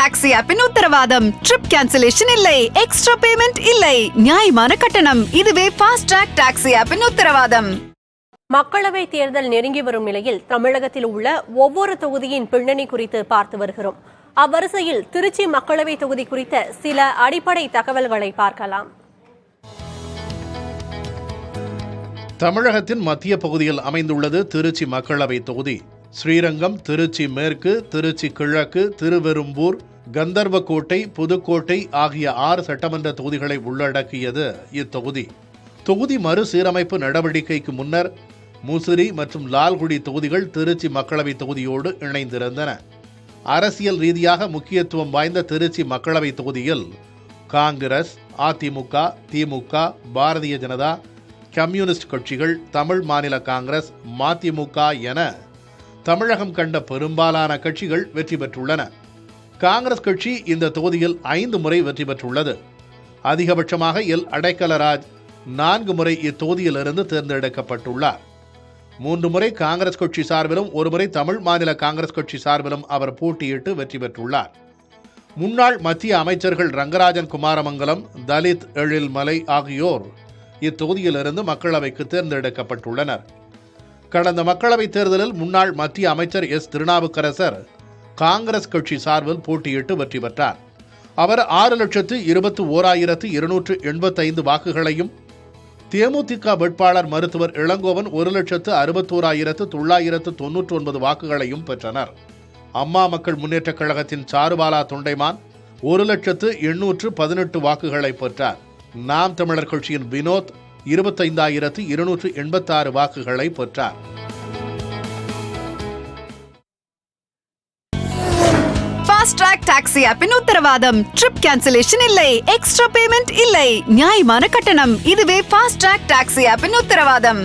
Taxi ஆப்பின் உத்தரவாதம். Trip cancellation இல்லை, extra payment இல்லை, நியாயமான கட்டணம். இதுவே ஃபாஸ்ட் ட்ராக் டாக்ஸி ஆப்பின் உத்தரவாதம். மக்களவை தேர்தல் நெருங்கி வரும் நிலையில் தமிழகத்தில் உள்ள ஒவ்வொரு தொகுதியின் பின்னணி குறித்து பார்த்து வருகிறோம். அவ்வரிசையில் திருச்சி மக்களவை தொகுதி குறித்த சில அடிப்படை தகவல்களை பார்க்கலாம். தமிழகத்தின் மத்திய பகுதியில் அமைந்துள்ளது திருச்சி மக்களவை தொகுதி. ஸ்ரீரங்கம், திருச்சி மேற்கு, திருச்சி கிழக்கு, திருவெரும்பூர், கந்தர்வக்கோட்டை, புதுக்கோட்டை ஆகிய 6 சட்டமன்ற தொகுதிகளை உள்ளடக்கியது இத்தொகுதி. தொகுதி மறுசீரமைப்பு நடவடிக்கைக்கு முன்னர் முசிறி மற்றும் லால்குடி தொகுதிகள் திருச்சி மக்களவை தொகுதியோடு இணைந்திருந்தன. அரசியல் ரீதியாக முக்கியத்துவம் வாய்ந்த திருச்சி மக்களவை தொகுதியில் காங்கிரஸ், அதிமுக, திமுக, பாரதிய ஜனதா, கம்யூனிஸ்ட் கட்சிகள், தமிழ் மாநில காங்கிரஸ், மதிமுக என தமிழகம் கண்ட பெரும்பாலான கட்சிகள் வெற்றி பெற்றுள்ளன. காங்கிரஸ் கட்சி இந்த தொகுதியில் 5 முறை வெற்றி பெற்றுள்ளது. அதிகபட்சமாக எல் அடைக்கலராஜ் 4 முறை இத்தொகுதியிலிருந்து தேர்ந்தெடுக்கப்பட்டுள்ளார். 3 முறை காங்கிரஸ் கட்சி சார்பிலும் 1 முறை தமிழ் மாநில காங்கிரஸ் கட்சி சார்பிலும் அவர் போட்டியிட்டு வெற்றி பெற்றுள்ளார். முன்னாள் மத்திய அமைச்சர்கள் ரங்கராஜன் குமாரமங்கலம், தலித் எழில்மலை ஆகியோர் இத்தொகுதியிலிருந்து மக்களவைக்கு தேர்ந்தெடுக்கப்பட்டுள்ளனர். கடந்த மக்களவைத் தேர்தலில் முன்னாள் மத்திய அமைச்சர் எஸ். திருநாவுக்கரசர் காங்கிரஸ் கட்சி சார்பில் போட்டியிட்டு வெற்றி பெற்றார். அவர் 6,21,285 வாக்குகளையும், தேமுதிக வேட்பாளர் மருத்துவர் இளங்கோவன் 1,61,999 வாக்குகளையும் பெற்றனர். அம்மா மக்கள் முன்னேற்றக் கழகத்தின் சாருபாலா தொண்டைமான் 1,818 வாக்குகளை பெற்றார். நாம் தமிழர் கட்சியின் வினோத் 25,286 வாக்குகளை பெற்றார். ஃபாஸ்ட் ட்ராக் டாக்ஸி ஆப்பின் உத்தரவாதம். ட்ரிப் கேன்சலேஷன் இல்லை, எக்ஸ்ட்ரா பேமெண்ட் இல்லை, நியாயமான கட்டணம். இதுவே ஃபாஸ்ட் ட்ராக் டாக்ஸி ஆப்பின் உத்தரவாதம்.